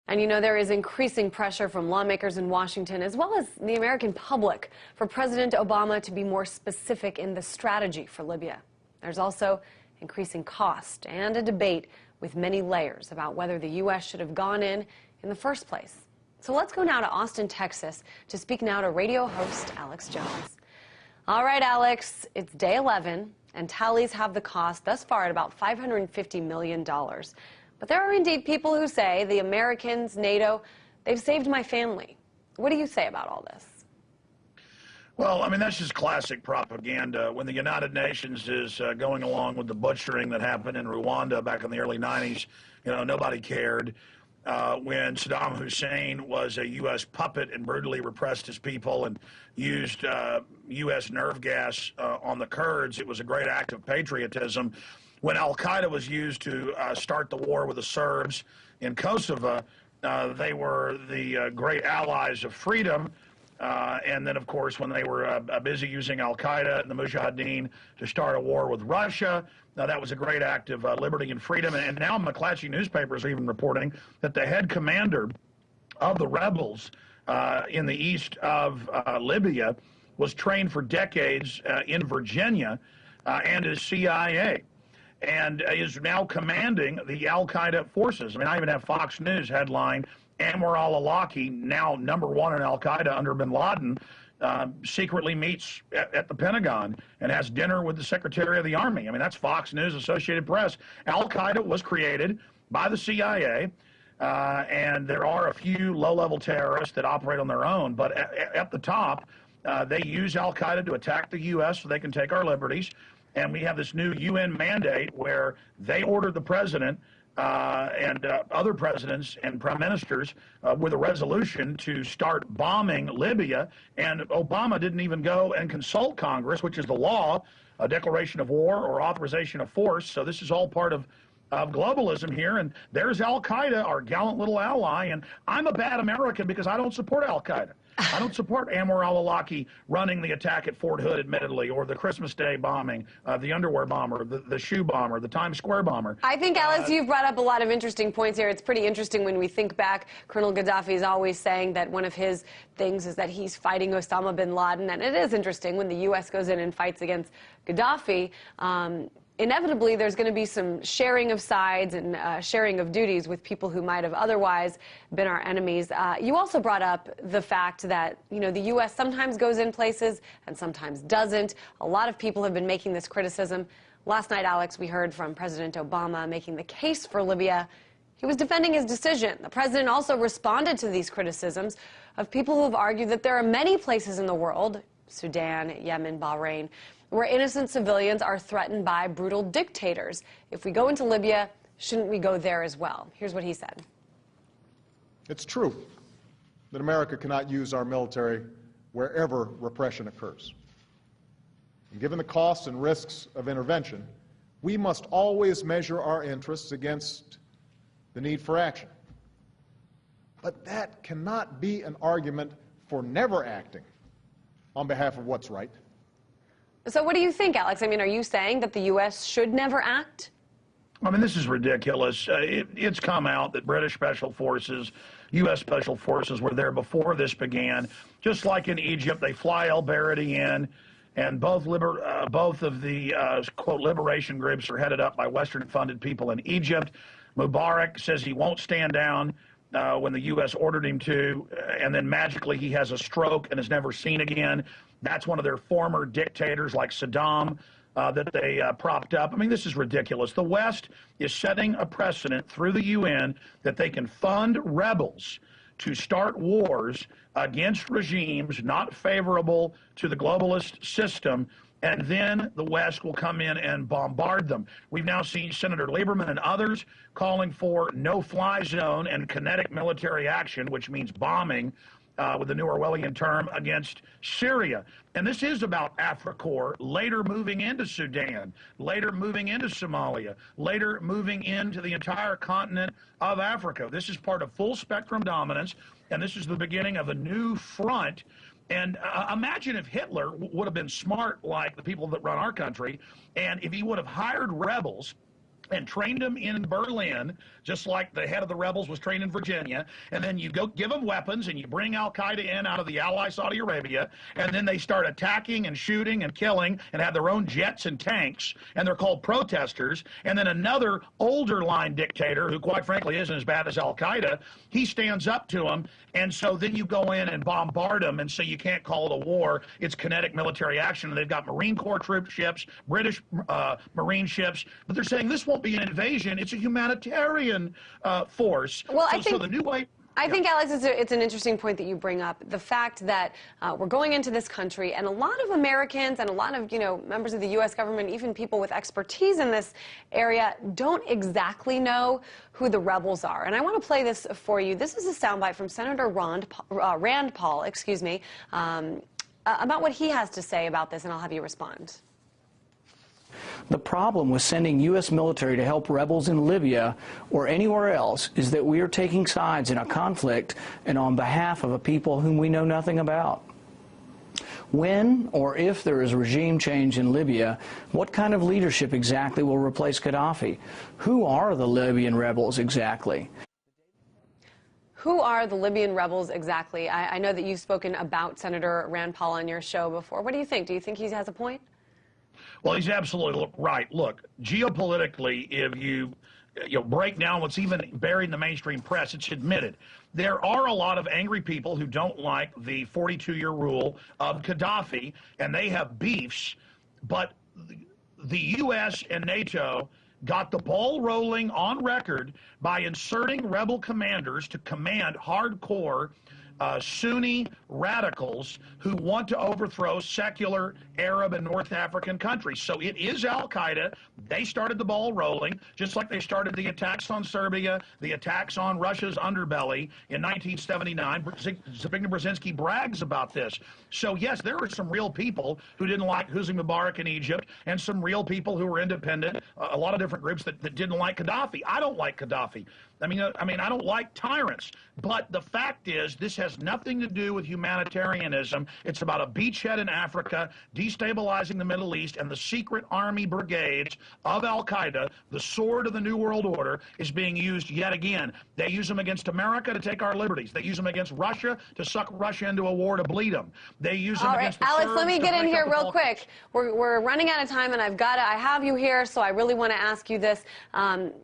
And you know, there is increasing pressure from lawmakers in Washington as well as the American public for President Obama to be more specific in the strategy for Libya. There's also increasing cost and a debate with many layers about whether the U.S. should have gone in the first place. So let's go now to Austin, Texas, to speak now to radio host Alex Jones. All right, Alex, it's day 11, and tallies have the cost thus far at about $550 million. But there are indeed people who say the Americans, NATO, they've saved my family. What do you say about all this? Well, I mean, that's just classic propaganda. When the United Nations is going along with the butchering that happened in Rwanda back in the early 90s, you know, nobody cared. When Saddam Hussein was a U.S. puppet and brutally repressed his people and used U.S. nerve gas on the Kurds, it was a great act of patriotism. When Al-Qaeda was used to start the war with the Serbs in Kosovo, they were the great allies of freedom. And then, of course, when they were busy using Al-Qaeda and the Mujahideen to start a war with Russia, that was a great act of liberty and freedom. And now McClatchy newspapers are even reporting that the head commander of the rebels in the east of Libya was trained for decades in Virginia and is CIA. And is now commanding the Al-Qaeda forces. I mean, I even have Fox News headline, Anwar al-Awlaki, now #1 in Al-Qaeda under bin Laden, secretly meets at the Pentagon and has dinner with the Secretary of the Army. I mean, that's Fox News, Associated Press. Al-Qaeda was created by the CIA, and there are a few low-level terrorists that operate on their own. But at the top, they use Al-Qaeda to attack the U.S. so they can take our liberties. And we have this new UN mandate where they ordered the president and other presidents and prime ministers with a resolution to start bombing Libya. And Obama didn't even go and consult Congress, which is the law, a declaration of war or authorization of force. So this is all part of globalism here. And there's Al-Qaeda, our gallant little ally. And I'm a bad American because I don't support Al-Qaeda. I don't support Anwar al-Awlaki running the attack at Fort Hood, admittedly, or the Christmas Day bombing, the underwear bomber, the shoe bomber, the Times Square bomber. I think, Alex, you've brought up a lot of interesting points here. It's pretty interesting when we think back. Colonel Gaddafi is always saying that one of his things is that he's fighting Osama bin Laden. And it is interesting when the U.S. goes in and fights against Gaddafi. Inevitably, there's going to be some sharing of sides and sharing of duties with people who might have otherwise been our enemies. You also brought up the fact that, you know, the U.S. sometimes goes in places and sometimes doesn't. A lot of people have been making this criticism. Last night, Alex, we heard from President Obama making the case for Libya. He was defending his decision. The president also responded to these criticisms of people who have argued that there are many places in the world, Sudan, Yemen, Bahrain, where innocent civilians are threatened by brutal dictators. If we go into Libya, shouldn't we go there as well? Here's what he said. It's true that America cannot use our military wherever repression occurs. And given the costs and risks of intervention, we must always measure our interests against the need for action. But that cannot be an argument for never acting on behalf of what's right. So what do you think, Alex? I mean, are you saying that the U.S. should never act? I mean, this is ridiculous. It's come out that British Special Forces, U.S. Special Forces were there before this began. Just like in Egypt, they fly al-Baghdadi in, and both of the, quote, liberation groups are headed up by Western-funded people in Egypt. Mubarak says he won't stand down when the U.S. ordered him to, and then magically he has a stroke and is never seen again. That's one of their former dictators like Saddam that they propped up. I mean, this is ridiculous. The West is setting a precedent through the UN that they can fund rebels to start wars against regimes not favorable to the globalist system, and then the West will come in and bombard them. We've now seen Senator Lieberman and others calling for no-fly zone and kinetic military action, which means bombing, with the new Orwellian term, against Syria. And this is about AFRICOR, later moving into Sudan, later moving into Somalia, later moving into the entire continent of Africa. This is part of full spectrum dominance, and this is the beginning of a new front. And imagine if Hitler would have been smart like the people that run our country, and if he would have hired rebels and trained them in Berlin, just like the head of the rebels was trained in Virginia. And then you go give them weapons, and you bring Al-Qaeda in out of the ally Saudi Arabia, and then they start attacking and shooting and killing and have their own jets and tanks, and they're called protesters. And then another older line dictator, who quite frankly isn't as bad as Al-Qaeda, he stands up to them, and so then you go in and bombard them, and so you can't call it a war. It's kinetic military action, and they've got Marine Corps troop ships, British Marine ships, but they're saying this won't be an invasion, it's a humanitarian force. Well, so the new way... I think, Alex, it's an interesting point that you bring up. The fact that we're going into this country, and a lot of Americans and a lot of, members of the U.S. government, even people with expertise in this area, don't exactly know who the rebels are. And I want to play this for you. This is a soundbite from Senator Rand Paul, about what he has to say about this, and I'll have you respond. The problem with sending U.S. military to help rebels in Libya or anywhere else is that we are taking sides in a conflict and on behalf of a people whom we know nothing about. When or if there is regime change in Libya, what kind of leadership exactly will replace Gaddafi? Who are the Libyan rebels exactly? Who are the Libyan rebels exactly? I know that you've spoken about Senator Rand Paul on your show before. What do you think? Do you think he has a point? Well, he's absolutely right. Look, geopolitically, if you break down what's even buried in the mainstream press, it's admitted. There are a lot of angry people who don't like the 42-year rule of Gaddafi, and they have beefs, but the U.S. and NATO got the ball rolling on record by inserting rebel commanders to command hardcore Sunni radicals who want to overthrow secular Arab and North African countries. So it is Al-Qaeda. They started the ball rolling, just like they started the attacks on Serbia, the attacks on Russia's underbelly in 1979. Zbigniew Brzezinski brags about this. So yes, there were some real people who didn't like Hosni Mubarak in Egypt, and some real people who were independent, a lot of different groups that didn't like Gaddafi. I don't like Gaddafi. I mean, I don't like tyrants, but the fact is, this has nothing to do with humanitarianism. It's about a beachhead in Africa, destabilizing the Middle East, and the secret army brigades of Al-Qaeda, the sword of the New World Order, is being used yet again. They use them against America to take our liberties. They use them against Russia to suck Russia into a war to bleed them. They use them against the Alex, Serbs let me get in here real Balkans. quick. We're running out of time, and I have you here, so I really want to ask you this.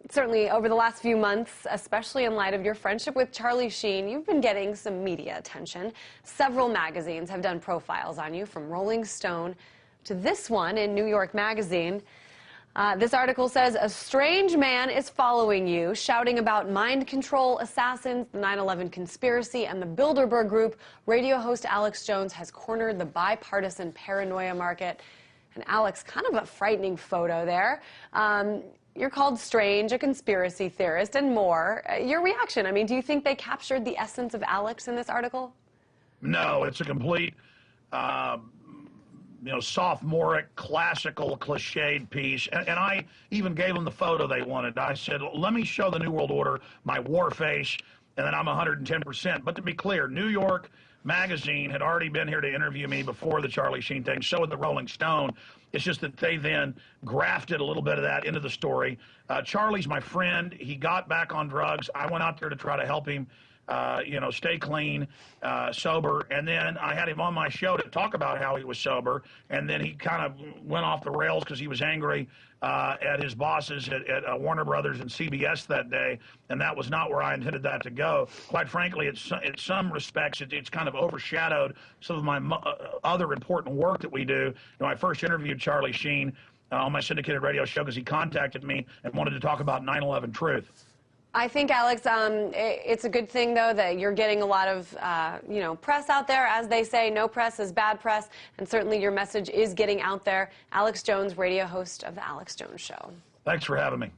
Certainly, over the last few months, especially in light of your friendship with Charlie Sheen, you've been getting some media attention. Several magazines have done profiles on you, from Rolling Stone to this one in New York Magazine. This article says, a strange man is following you, shouting about mind control, assassins, the 9/11 conspiracy, and the Bilderberg Group. Radio host Alex Jones has cornered the bipartisan paranoia market. And Alex, kind of a frightening photo there. You're called strange, a conspiracy theorist, and more. Your reaction? I mean, do you think they captured the essence of Alex in this article? No, it's a complete, sophomoric, classical, cliched piece. And I even gave them the photo they wanted. I said, let me show the New World Order my war face, and then I'm 110%. But to be clear, New York Magazine had already been here to interview me before the Charlie Sheen thing. So had the Rolling Stone. It's just that they then grafted a little bit of that into the story. Charlie's my friend. He got back on drugs. I went out there to try to help him, stay clean, sober. And then I had him on my show to talk about how he was sober. And then he kind of went off the rails because he was angry at his bosses at Warner Brothers and CBS that day. And that was not where I intended that to go. Quite frankly, in some respects, it's kind of overshadowed some of my other important work that we do. I first interviewed Charlie Sheen on my syndicated radio show because he contacted me and wanted to talk about 9/11 truth. I think, Alex, it's a good thing, though, that you're getting a lot of, press out there. As they say, no press is bad press, and certainly your message is getting out there. Alex Jones, radio host of The Alex Jones Show. Thanks for having me.